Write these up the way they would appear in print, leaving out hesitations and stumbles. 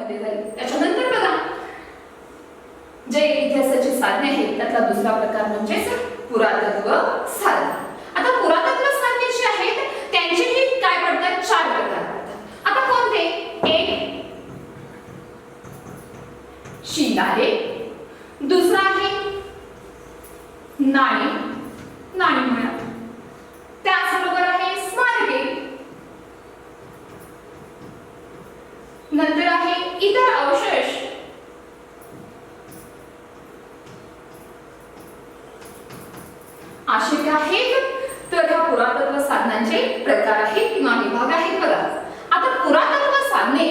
मध्ये झाली. त्याच्यानंतर बघा जे इतिहासाची साधने आहेत त्यातला दुसरा प्रकार म्हणजेच पुरातत्व साधने. आता पुरातत्व साधने जी आहेत त्यांचेही काय पडतात, 4 प्रकार पडतात. आता कोणते? एक शिलालेख, दुसरा आहे नाणी म्हणा, त्याचबरोबर आहे स्मारके, नंतर आहे इतर अवशेष, असे काय आहेत. तर ह्या पुरातत्व साधनांचे प्रकार आहेत किंवा विभाग आहेत. बघा आता पुरातत्व साधने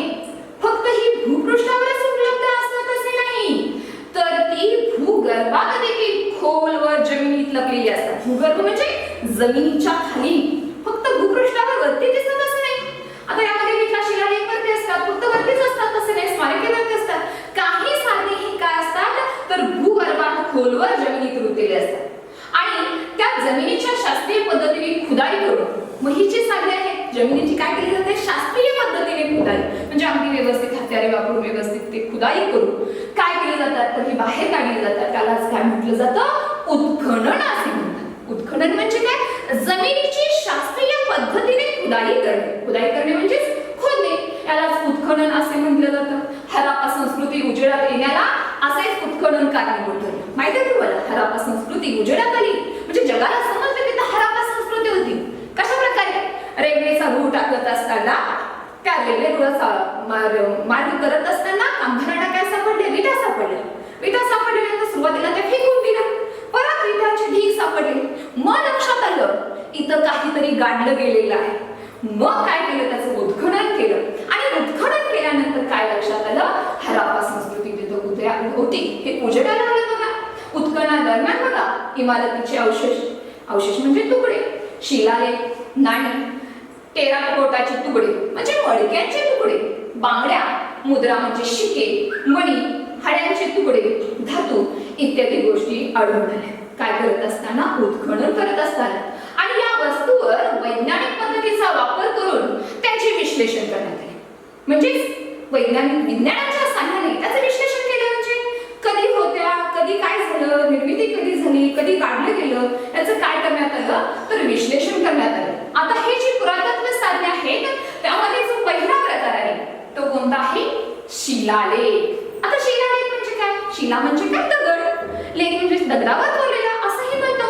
फक्त ही भूपृष्ठावरच उपलब्ध असतात असे नाही, तर ती भूगर्भात देखील खोलवर जमिनीत लपलेली असतात. भूगर्भ म्हणजे जमिनीच्या खाली, फक्त भूपृष्ठावर वरती दिसत असं नाही. आता यामध्ये विटा शिलालेख वरती असतात, फक्त वरतीच असतात तसे नाही, स्मारके वरती असतात. काही साधने ही काय असतात तर भूगर्भात खोलवर जमिनीत रुतलेली असतात आणि त्या जमिनीच्या शास्त्रीय पद्धतीने खुदाई करून, मग ही जी साधने आहेत जमिनीची काय केली जाते, शास्त्रीय पद्धतीने खुदाई म्हणजे अगदी व्यवस्थित हत्यारे वापरून व्यवस्थित ते खुदाई करून काय केली जातात तर ही बाहेर काढली जातात. त्यालाच काय म्हटलं जातं, उत्खनन असे म्हणतात. उत्खनन म्हणजे काय, जमिनीची शास्त्रीय पद्धतीने खुदाई करणे. खुदाई करणे म्हणजे खोदणे, यालाच उत्खनन असे म्हटलं जातं. हराप्पा संस्कृती उजेडात येण्याला असेच उत्खनन कारणीभूत ठरले. माहिती आहे तुम्हाला, हराप्पा संस्कृती उजेडात आली म्हणजे जगाला समजलं की हराप्पा संस्कृती होती. कशा प्रकारे, रेल्वेचा रूळ टाकत असताना त्या रेल्वे रुळाचा मार्ग करत असताना कामगारांना काय सापडले, विटा सापडल्या. विटा सापडल्यानंतर सुरुवातीला ते फेकून दिल्या, परत विटांचे ढीग सापडले. मग लक्षात आलं इथं काहीतरी गाडलं गेलेलं आहे. मग काय केलं, त्याचं उत्खनन केलं आणि उत्खनन केल्यानंतर काय लक्षात आलं, हराप्पा संस्कृती तिथं होती हे उजेडाला आलं. बघा उत्खननादरम्यान बघा इमारतीचे अवशेष म्हणजे तुकडे, शिलालेख, नाणी, टेराकोटाचे तुकडे म्हणजे मडक्यांचे तुकडे, बांगड्या, मुद्रा म्हणजे शिके, मणी, हाड्यांचे तुकडे, धातू इत्यादी गोष्टी आढळून आल्या. काय करत असताना, उत्खनन करत असताना. आणि या वस्तूवर वैज्ञानिक पद्धतीचा वापर करून त्यांचे विश्लेषण करण्यात आले. म्हणजे वैज्ञानिक विज्ञानाच्या साहाय्याने त्याचे विश्लेषण केले. म्हणजे कधी होत्या, कधी काय झालं, निर्मिती कधी झाली, कधी काढलं गेलं, याचं काय करण्यात आलं तर विश्लेषण करण्यात आलं. आता हे जी पुरातत्व साधने आहेत त्यामध्ये जो पहिला प्रकार आहे तो कोणता आहे, शिलालेख. आता शिलालेख म्हणजे काय, शिला म्हणजे काय, दगड, लेख म्हणजे दगडावर कोरलेला असंही म्हणतो.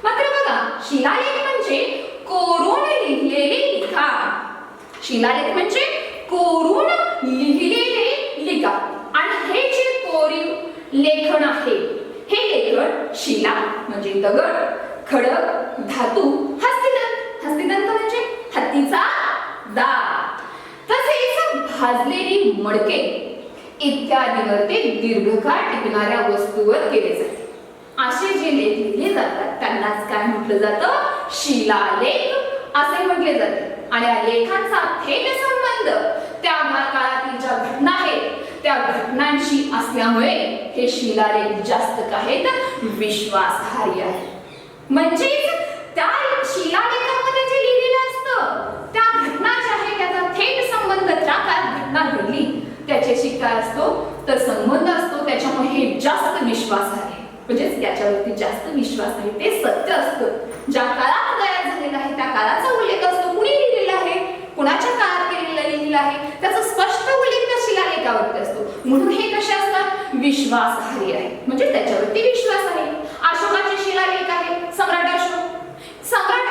मात्र बघा शिलालेख म्हणजे कोरून लिहिलेले लिखाण. शिलालेख म्हणजे कोरून लिहिलेले लिखाण. आणि हे जे कोरीव लेखन आहे हे लेखन शिला म्हणजे दगड, खडक, धातू, हस्तिदंत म्हणजे हत्तीचा दात, तसेच भाजलेली मडके इत्यादीवर ते दीर्घकाळ टिकणाऱ्या वस्तूवर केले जाते. असे जे लेख लिहिले जातात त्यांनाच काय म्हटलं जातं, शिलालेख असे म्हटले जाते. आणि या लेखांचा थेट संबंध त्या काळातील ज्या घटना आहेत त्या घटनांशी असल्यामुळे हे शिलालेख जास्त काय विश्वासार्ह आहे. म्हणजे त्या शिलालेखामध्ये जे लिहिलेलं असतं त्या घटना ज्या आहेत त्याचा थेट संबंध त्या काळात घटना घडली त्याच्याशी काय असतो तर संबंध असतो. त्याच्यामुळे हे जास्त विश्वासार्ह आहे. म्हणजे त्याच्यावरती जास्त विश्वास आहे, ते सत्य असतं. ज्या काळात तयार झालेला आहे त्या काळाचा उल्लेख असतो. कुणी लिहिलेला आहे, कुणाच्या काळात लिहिलेला आहे त्याचा स्पष्ट उल्लेख त्या शिलालेखावरती असतो. म्हणून हे कसे असतात, विश्वासार्ह आहे. म्हणजे त्याच्यावरती विश्वास आहे. अशोकाचे शिलालेख आहे, सम्राट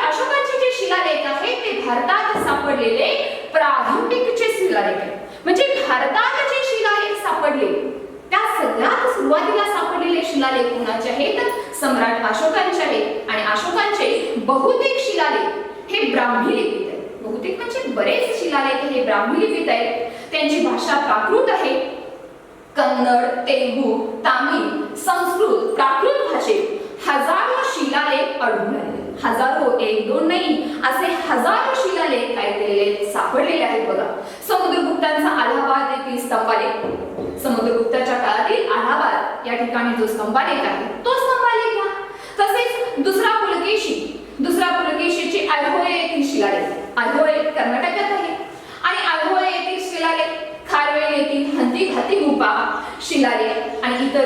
अशोकाचे जे शिलालेख आहेत ते भारतात सापडलेले प्रारंभिकचे शिलालेख आहेत. म्हणजे भारतात जे शिलालेख सापडले त्या सगळ्यात सुरुवातीला सापडलेले शिलालेख कोणाचे आहेत, सम्राट अशोकांचे आहेत. आणि अशोकांचे बहुतेक शिलालेख हे ब्राह्मी लिपीत आहेत. बहुतेक म्हणजे बरेच शिलालेख हे ब्राह्मी लिपीत आहेत. त्यांची भाषा प्राकृत आहे. कन्नड, तेलुगू, तामिळ, संस्कृत, प्राकृत भाषेत हजारो शिलालेख आढळून आले. हजारो, एक दोन नाही असे हजारो शिलालेख काय केलेले सापडलेले आहेत. बघा समुद्रगुप्तांचा अलाहाबाद येथील स्तंभालेख, समुद्रगुप्ताच्या काळातील अलाहाबाद या ठिकाणी जो स्तंभालेख आहे तो स्तंभालेख घ्या. तसेच दुसरा पुलकेशीचे ऐहोळे येथील शिलालेख, ऐहोळे कर्नाटकात आहे आणि ऐहोळे येथील शिलालेख, खारवेल येथील हंती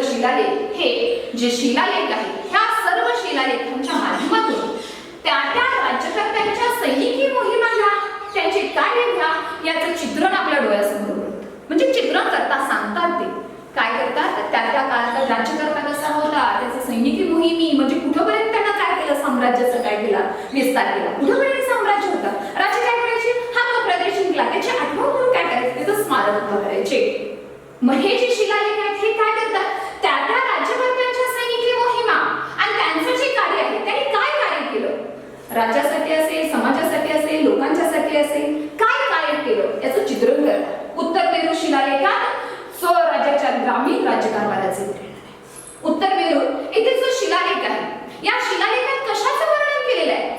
सापडलेलं शिलालेख हे जे शिलालेख आहे ह्या सर्व शिलालेखांच्या माध्यमातून त्या राज्यकर्त्यांच्या सैनिकी मोहिमांना त्यांचे कार्य घ्या याचं चित्रण आपल्या डोळ्यासमोर उभं. म्हणजे चित्रण करता सांगतात ते काय करतात त्या काळात राज्यकर्ता कसा होता, त्याचे सैनिकी मोहिमी म्हणजे कुठपर्यंत त्यांना काय केलं, साम्राज्याचा काय केला विस्तार केला, कुठपर्यंत साम्राज्य होता, राज्य काय करायचे, हा तो प्रदेश जिंकला त्याची आठवण म्हणून काय करायचे, त्याचं स्मारक उभं करायचे. मग हे जे शिलालेख आहेत हे काय करतात, त्या राज्यकर्त्यांच्या सैनिकी मोहिमा आणि त्यांचं जे कार्य आहे त्यांनी काय कार्य केलं, राज्यासाठी असेल, समाजासाठी असेल, लोकांच्यासाठी असेल, काय कार्य केलं याचं चित्रण करतात. उत्तर पेरू शिलालेखात स्वराज्याच्या ग्रामीण राज्यकारभाराचे वर्णन आहे. उत्तर पेरू येथे जो शिलालेख आहे या शिलालेखात कशाचं वर्णन केलेलं आहे,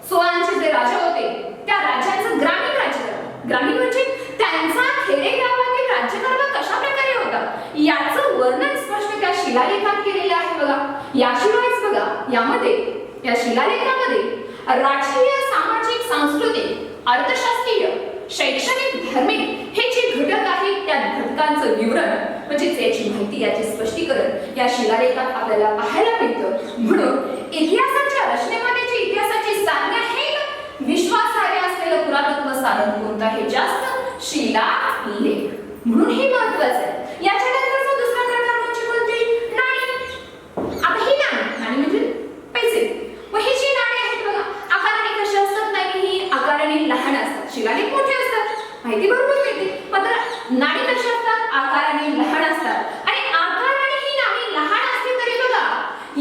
सोळांचे जे राजा होते त्या राजांचं ग्रामीण राज्यकारभार, ग्रामीण म्हणजे त्यांचा खेडेगावातील राज्यकारभार कशा प्रकारे होता याचं वर्णन स्पष्ट त्या शिलालेखात केलेलं आहे बघा. याशिवायच बघा यामध्ये या शिलालेखामध्ये राजकीय, सामाजिक, सांस्कृतिक, अर्थशास्त्रीय, शैक्षणिक, धार्मिक हे जे घटक आहेत त्या घटकांचं विवरण म्हणजे याची माहिती, याचे स्पष्टीकरण या शिलालेखात आपल्याला पाहायला मिळतं. म्हणून इतिहासाच्या रचनेमध्ये जे इतिहासाची साधने आहेत विश्वासार्ह असलेलं पुरातत्व साधन कोणतं आहे, जास्त शिलालेख. म्हणून हे महत्त्वाचं आहे. याच्यानंतरचा दुसरा प्रकार म्हणजे कोणते, नाणी. आता ही नाणी म्हणजे पैसे. मग हे जी नाणी आहेत बघा आकाराने कशी असतात, नाणी ही आकाराने लहान असतात, शिलालेख मोठे असतात, माहिती भरपूर मिळते. मात्र नाणी कशी असतात, आकाराने लहान असतात आणि आकाराने ही नाणी लहान असली तरी बघा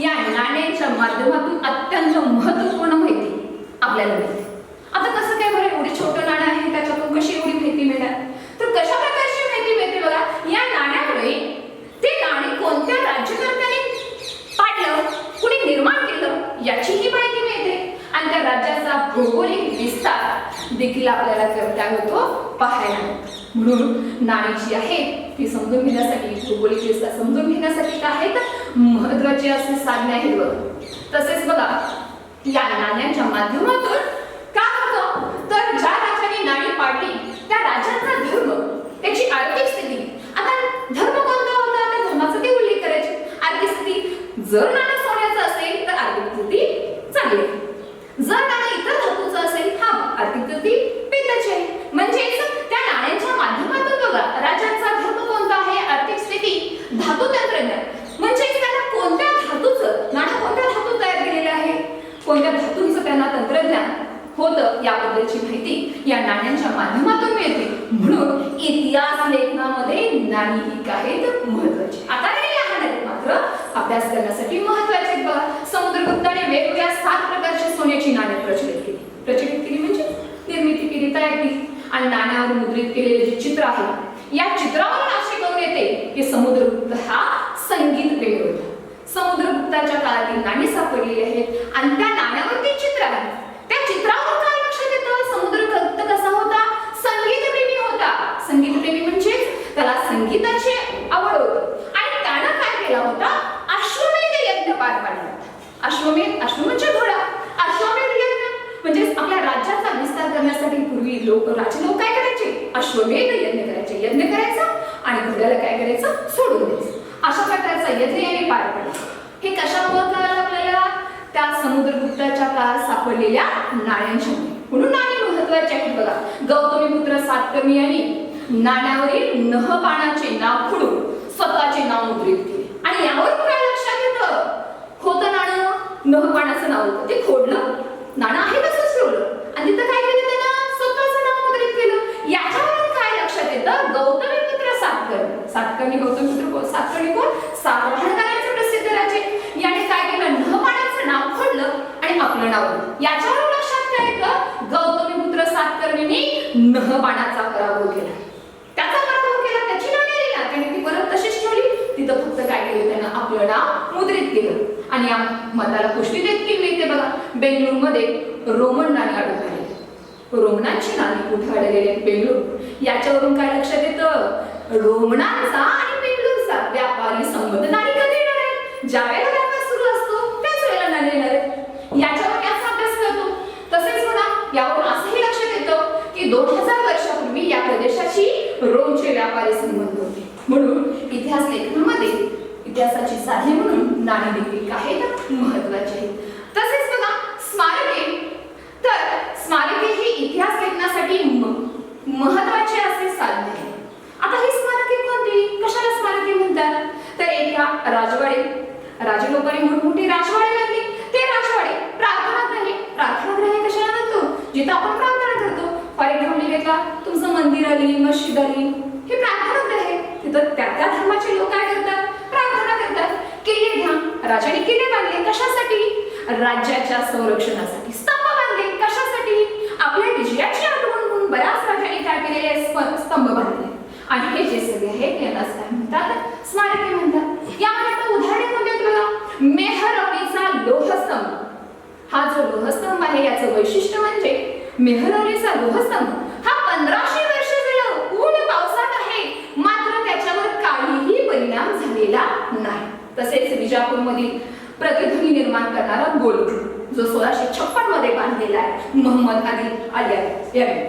या नाण्यांच्या माध्यमातून अत्यंत महत्त्वपूर्ण माहिती आपल्याला मिळते. आता कसं काय बरं, एवढे छोटं नाणं आहे त्याच्यातून कशी एवढी माहिती मिळणार, तर कशा प्रकारची माहिती मिळते बघा, या नाण्यामुळे ते नाणे कोणत्या राज्यकर्त्याने पाडलं, कुणी निर्माण केलं याचीही माहिती मिळते आणि त्या राज्याचा भौगोलिक विस्तार देखील आपल्याला काय होतो पाहायला मिळतो. म्हणून नाणी जी आहेत ती समजून घेण्यासाठी, भौगोलिक विस्तार समजून घेण्यासाठी काय आहेत महत्त्वाचे असे साधने आहेत बघा. तसेच बघा या नाण्यांच्या माध्यमातून काय होतं, तर ज्या राजाने नाणी पाडली त्या राजाचा धर्म, त्याची आर्थिक स्थिती, आता धर्म कोणता होता त्या धर्माचा ते उल्लेख करायचे. आर्थिक स्थिती, जर नाणं सोन्याचं असेल तर आर्थिक स्थिती चांगली, जर नाणं इतर धातूचं असेल हा आर्थिक स्थिती पित्ताची आहे. म्हणजेच त्या नाण्यांच्या माध्यमातून बघा राजाचा धर्म कोणता आहे, आर्थिक स्थिती, धातू तंत्रज्ञान, म्हणजेच त्यांना कोणत्या धातूचं नाणं, कोणत्या धातू तयार केलेलं आहे, कोणत्या धातूंचं त्यांना तंत्रज्ञान होतं याबद्दलची माहिती या नाण्यांच्या माध्यमातून मिळते. म्हणून इतिहास लेखनामध्ये नाणी ही आहेत महत्त्वाची. आता नाही लहान आहेत मात्र अभ्यास करण्यासाठी महत्त्वाचे आहेत बघा. समुद्रगुप्ताने वेगवेगळ्या 7 प्रकारच्या सोन्याची नाणी प्रचलित केली म्हणजे निर्मिती केली, तयार केली आणि नाण्यावर मुद्रित केलेले जे चित्र आहे या चित्रावरून असे कळून येते की समुद्रगुप्त हा संगीत प्रेमी होता. समुद्रगुप्ताच्या काळातील नाणी सापडलेली आहेत आणि त्या नाण्यावरती चित्र आहे. त्या चित्रावर काय लक्षात येतं, समुद्रगुप्त कसा होता, संगीत प्रेमी होता. संगीत प्रेमी म्हणजे त्याला संगीताची आवड होती आणि त्यानं काय केला होता, अश्वमेध यज्ञ पार पाडला होता. अश्वमेध, अश्व म्हणजे घोडा, अश्वमेध यज्ञ म्हणजे आपल्या राज्याचा विस्तार करण्यासाठी पूर्वी राजे लोक काय करायचे, अश्वमेध यज्ञ करायचे. यज्ञ करायचा आणि घोड्याला काय करायचं, सोडून द्यायचं. अशा प्रकारचा यज्ञ याने पार पाडला. हे कशामुळे कळालं आपल्याला, त्या समुद्रगुप्ताच्या काळात सापडलेल्या नाण्यांच्या. म्हणून नाणी महत्त्वाची आहेत बघा. गौतमीपुत्र सातकर्णी यांनी नाण्यावरील नहपाणाचे नाव खुडून स्वतःचे नाव मुद्रित केले आणि यावरून काय लक्षात येतं, होतं नाणं, नहपाणाचं नाव होतं, ते खोडलं, नाणं आहे तसंच ठेवलं आणि तिथं काय केलं, त्यानं स्वतःचं नाव मुद्रित केलं. याच्यावरून काय लक्षात येतं, गौतमीपुत्र सातकर्णी गौतमीपुत्र सातकर्णी कोण, सातवाहनकारांचे प्रसिद्ध राजे. याने काय केलं, नहपाणाचं नाव खोडलं आणि आपलं नाव. याच्यावरून लक्षात काय येतं, गौतमीपुत्र सातकर्णींनी नहपाणाचा पराभव केला, त्याचा पराभव केला, त्याची नाणे दिला, त्याने ती परत तशीच ठेवली. तिथं फक्त काय केलं, त्यानं आपलं नाव मुद्रित केलं आणि या मताला पुष्टी देखील मिळते बघा. बेंगळूरमध्ये रोमन नाणी आढळून आली. रोमनांची नाणी कुठे आढळलेली आहेत, बेंगळूर. याच्यावरून काय लक्षात येतं, रोमनांचा आणि बेंगळूरचा व्यापारी संबंध. नाणी कधी येणार आहेत, ज्या वेळेला व्यापार सुरू असतो त्याच वेळेला नाणी येणार आहेत. याच्यावर याचा अभ्यास करतो. तसेच म्हणा यावरून असंही लक्षात येतं की 2000 वर्षापूर्वी या प्रदेशाशी रोमचे व्यापारी संबंध होते. म्हणून इतिहास लेखनामध्ये इतिहासाच्या साधने म्हणून नाणी देखील काय महत्वाचे आहेत. तसेच बघा स्मारके, तर स्मारके ही इतिहास लेखनासाठी महत्वाचे असे साधन आहे. आता ही स्मारके कोणती, कशाला स्मारके म्हणतात, तर एका राजवाडे, राजे लोकांनी मोठमोठे राजवाडे बांधले. ते राजवाडे प्रार्थनागृह कशाला म्हणतो, जिथे आपण प्रार्थना करतो. फॉर एक्झाम्पल घेतला तुमचं मंदिर आली, मस्जिद आली, हे प्रार्थनागृह आहे. तिथं त्या त्या धर्माचे लोक काय करतात, प्रार्थना करतात. किल्ले घ्या, राजाने किल्ले बांधले कशासाठी, राज्याच्या संरक्षणासाठी. स्तंभ बांधले कशासाठी, आपल्या विजयाची आठवण म्हणून बऱ्याच राजांनी काय केलेले स्तंभ बांधले. आणि हे जे सगळे आहेत यालाच काय म्हणतात, स्मारके म्हणतात. यामध्ये आता उदाहरणे कोणते आहेत बघा. मेहरौलीचा लोहस्तंभ, हा जो लोहस्तंभ आहे याचं वैशिष्ट्य म्हणजे मेहरौलीचा लोहस्तंभ हा 1500 वर्ष झालं पूर्ण पावसात आहे, मात्र त्याच्यावर काहीही परिणाम झालेला नाही. तसेच विजापूर मधील प्रतिध्वनी निर्माण करणारा गोलघुमट जो 1656 मध्ये बांधलेला आहे मोहम्मद आदिल याने,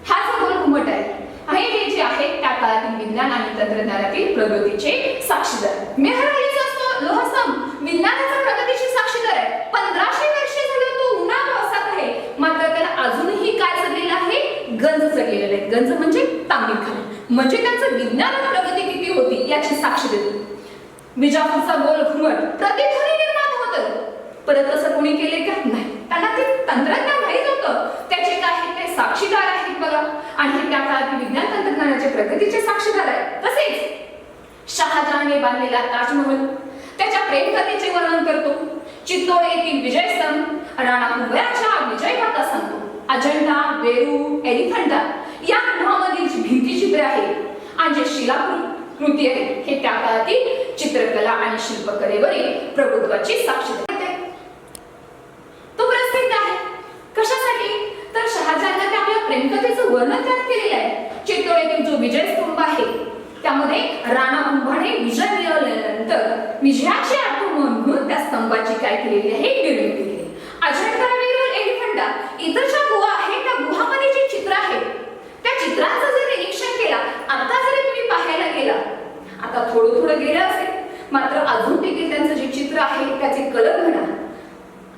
हा जो गोलघुमट आहे हे जे आहे त्या काळातील विज्ञान आणि तंत्रज्ञानातील प्रगतीचे साक्षीदार. मेहरौलीचा लोहस्तंभ विज्ञानाच्या प्रगतीची साक्षीदार आहे. 1500 वर्ष झालं तो उन्हा पावसात आहे, मात्र त्याला अजूनही काय चढलेलं आहे, गंज चढलेलं आहे. गंज म्हणजे तांबडी खाणे, म्हणजे त्यांचं विज्ञान प्रगती किती होती याची साक्ष देतो. विजापूरचा गोलघुमट प्रतिध्वनी निर्माण होतं, परत तसं कोणी केले का नाही, त्यांना ते तंत्रज्ञान माहित होतं, त्याचे काय ते साक्षीदार आहेत बघा. आणि त्या काळातील विज्ञान तंत्रज्ञानाच्या प्रगतीचे साक्षीदार आहेत. तसेच शहाजहानने बांधलेला ताजमहल त्याच्या प्रेमकथेचे वर्णन करतो. चित्तोड येथील विजयस्तंभ राणा कुंभयाच्या विजयगाथा सांगतो. अजंठा, वेरूळ, एलिफंटा या गुहांमधील जी भिंतीचित्रे आहेत आणि जे शिलाकृती आहे हे त्या काळातील चित्रकला आणि शिल्पकलेवरील प्रभुत्वाची साक्ष देते. तो प्रसिद्ध आहे कशासाठी, तर शहाजहानने आपल्या प्रेमकथेचं वर्णन त्यात केलेलं आहे. चित्तोड येथील जो विजयस्तंभ आहे त्यामध्ये राणा कुंभाने विजय मिळवल्यानंतर विजयाची आठवण म्हणून त्या स्तंभाची काय केलेली आहे, निर्मिती केली. अजंठा, वेरूळ, एलिफंटा इतर ज्या गुहा आहेत त्या गुहामध्ये जी चित्र आहेत त्या चित्रांचं जर निरीक्षण केला, आता जरी तुम्ही पाहायला गेला, आता थोडं गेलं असेल, मात्र अजून देखील त्यांचं जे चित्र आहे त्याचे कलर म्हणा,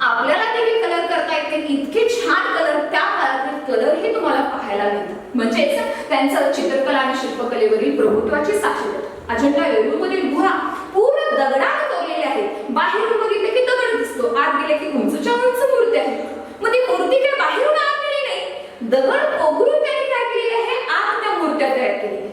आपल्याला देखील कलर करता येते. इतके छान कलर त्या काळातील कलर हे तुम्हाला पाहायला मिळतात. म्हणजेच त्यांचं चित्रकला आणि शिल्पकलेवरील प्रभुत्वाची साक्ष देतात. अजंठा वेरूळ मधील गुहा पूर्ण दगडाने कोरलेल्या आहेत. बाहेरून बघितले की दगड दिसतो, आत गेले की उंचच्या उंच मूर्ती आहेत. मग ती मूर्ती काय बाहेरून आत गेली नाही, दगड कोरून त्यांनी काय केलेले आहे, आत त्या मूर्त्या तयार केलेल्या.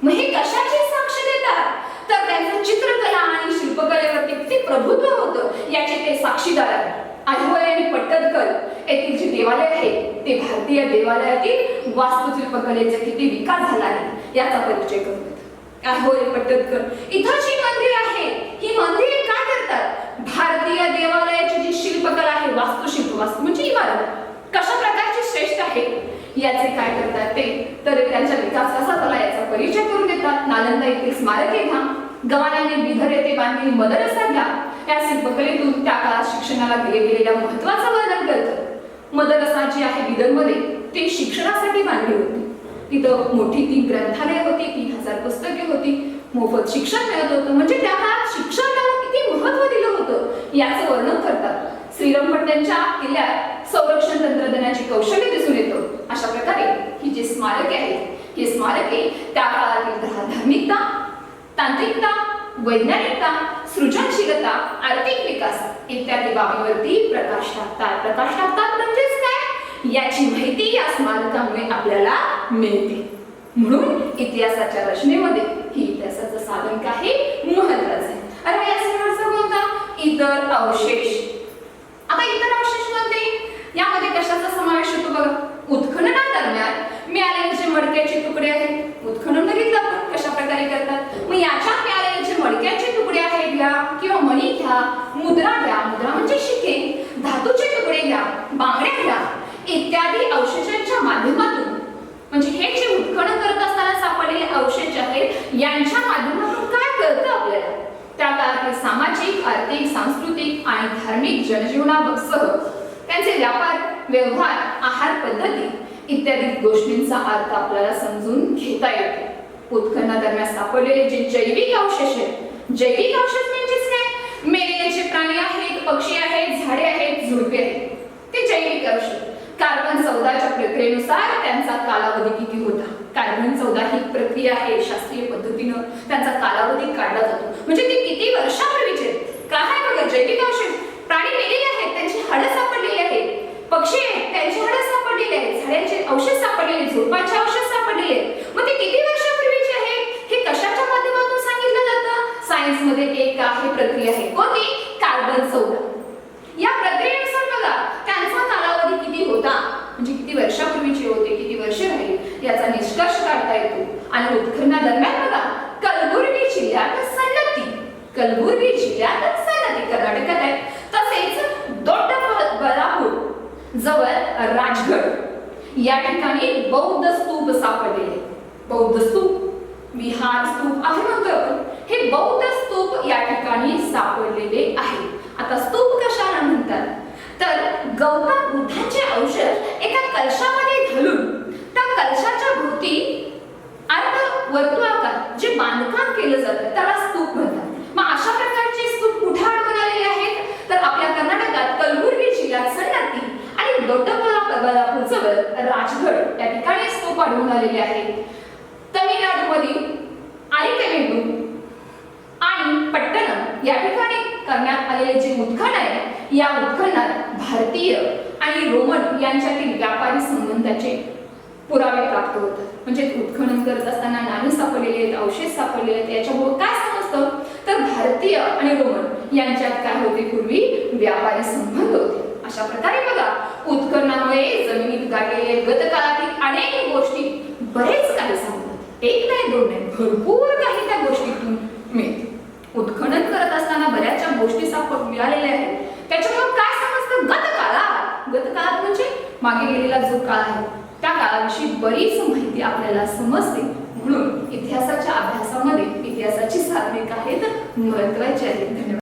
मग हे कशाची साक्ष देतात, तर त्यांचं चित्रकला आणि शिल्पकलेवरती किती प्रभुत्व होतं याचे ते साक्षीदार आहेत. ऐहोळे आणि पट्टदकल येथील जे देवालय आहे ते भारतीय देवालयातील वास्तुशिल्पकलेचा किती विकास झाला आहे याचा परिचय करून देतात. ऐहोळे, पट्टदकल इथं जी मंदिर आहे ही मंदिरे काय करतात, भारतीय देवालयाची जी शिल्पकला आहे, वास्तुशिल्प, वास्तू म्हणजे इमारत कशा प्रकारची श्रेष्ठ आहे याचे काय करतात ते, तर त्यांचा विकास कसा झाला याचा परिचय करून देतात. नालंदा येथील स्मारके घ्या, गवानाने बिदर येथे बांधलेली मदरसा घ्या, या शिल्पकलेतून त्या काळात शिक्षणाला गेलेल्या महत्त्वाचं वर्णन करतं. मदरसा जी आहे बिदरमध्ये ती शिक्षणासाठी बांधली होती. तिथं मोठी 3 ग्रंथालय होती, 3000 पुस्तके होती, मोफत शिक्षण मिळत होतं. म्हणजे त्या काळात शिक्षणाला किती महत्त्व दिलं होतं याचं वर्णन करतात. श्रीरंगपट्ट्यांच्या किल्ल्यात संरक्षण तंत्रज्ञानाची कौशल्य दिसून येतं. अशा प्रकारे ही जी स्मारके आहेत ही स्मारके त्या काळातील धार्मिकता, तांत्रिकता, वैज्ञानिकता, सृजनशीलता, आर्थिक विकास इत्यादी बाबीवरती प्रकाश टाकतात म्हणजेच काय याची माहिती या स्मारकामुळे आपल्याला मिळते. म्हणून इतिहासाच्या रचनेमध्ये ही इतिहासाचं साधन काही महत्त्वाचं आहे. आणि याचा कोणता, इतर अवशेष. आता इतर अवशेष कोणते, यामध्ये कशाचा समावेश होतो बघा. उत्खननादरम्यान मिळालेले जे मडक्याचे तुकडे आहेत, उत्खनन बघितलं आपण कशा प्रकारे करतात. मग याच्यात मिळालेले जे मडक्याचे तुकडे आहेत घ्या किंवा मणी घ्या, मुद्रा घ्या, मुद्रा म्हणजे शिके, धातूचे तुकडे घ्या, बांगड्या घ्या इत्यादी अवशेषांच्या माध्यमातून, म्हणजे हे जे उत्खनन करत असताना सापडलेले अवशेष आहेत यांच्या माध्यमातून काय कळतं आपल्याला, त्या काळातील सामाजिक, आर्थिक, सांस्कृतिक आणि धार्मिक जनजीवनासह त्यांचे व्यापार, व्यवहार, आहार पद्धती इत्यादी गोष्टींचा अर्थ आपल्याला समजून घेता येतो. उत्खननादरम्यान सापडलेले जे जैविक अवशेष आहेत, जैविक अवशेष म्हणजेच काय, मेलेले जे प्राणी आहेत, पक्षी आहेत, झाडे आहेत, झुडपे आहेत, ते जैविक औषध. कार्बन 14च्या प्रक्रियेनुसार त्यांचा कालावधी किती होता? कार्बन 14 ही प्रक्रिया आहे, शास्त्रीय पद्धतीनं त्यांचा कालावधी काढला जातो. म्हणजे ते किती वर्षापूर्वीचे. काय आहे बघा, जैविक औषध. प्राणी मेलेले आहेत, त्यांची हाडं सापडलेली आहेत. पक्षी आहेत, त्यांची हाडं सापडलेली आहेत. झाडांचे औषध सापडलेले, झुडपांचे औषध सापडलेले आहेत. मग ते किती वर्षापूर्वीचे आहेत? हे कशाच्या माध्यमातून सांगितलं जातं? सायन्स मध्ये एक आहे प्रक्रिया आहे. कोणती? कार्बन 14. या प्रक्रियेनुसार बघा त्यांचा कालावधी किती होता, म्हणजे किती वर्षापूर्वीचे होते, किती वर्षे राहिले याचा निष्कर्ष काढता येतो. आणि उत्खननादरम्यान बघा कलबुर्गी जिल्ह्यात सन्नती, कलबुर्गी जिल्ह्यात सन्नती कर्नाटकात आहे. तसेच दोड्डबळापूर जवळ राजगड या ठिकाणी बौद्ध स्तूप सापडलेले. बौद्ध स्तूप, विहार स्तूप आहे म्हणतो आपण, हे बौद्ध स्तूप या ठिकाणी सापडलेले आहे. आता स्तूप कशाला म्हणतात? तर गौतम बुद्धांचे औषध एका कलशामध्ये घालून त्या कलशाच्या भोवती अर्ध वर्तुळाकार जे बांधकाम केलं जातं त्याला स्तूप म्हणतात. मग अशा प्रकारचे स्तूप कुठे आढळून आलेले आहेत? तर आपल्या कर्नाटकात कलबुर्गी जिल्ह्यात सन्नती आणि दोड्डबळापूर जवळ राजगड या ठिकाणी स्तूप आढळून आलेले आहेत. तमिळनाडूमधील आरिकमेडू आणि पट्टणम या ठिकाणी करण्यात आलेले जे उत्खनन आहे, या उत्खननात भारतीय आणि रोमन यांच्यातील व्यापारी संबंधाचे पुरावे प्राप्त होतात. म्हणजे उत्खनन करत असताना नाणी सापडलेले आहेत, अवशेष सापडलेले आहेत. याच्यामुळे काय समजतं? तर भारतीय आणि रोमन यांच्यात काय होते? पूर्वी व्यापारी संबंध होते. अशा प्रकारे बघा उत्खननामुळे जमिनीत गाठलेले गतकाळातील अनेक गोष्टी बरेच काही सांगतात. एक नाही, दोन नाही, भरपूर काही त्या गोष्टीतून मिळते. उत्खनन करत असताना बऱ्याचशा गोष्टी मिळालेल्या आहेत. त्याच्यामुळे काय समजतं? गतकाळात म्हणजे मागे गेलेला जो काळ आहे त्या काळाविषयी बरीच माहिती आपल्याला समजते. म्हणून इतिहासाच्या अभ्यासामध्ये इतिहासाची साधने आहेत महत्त्वाची आहेत. धन्यवाद.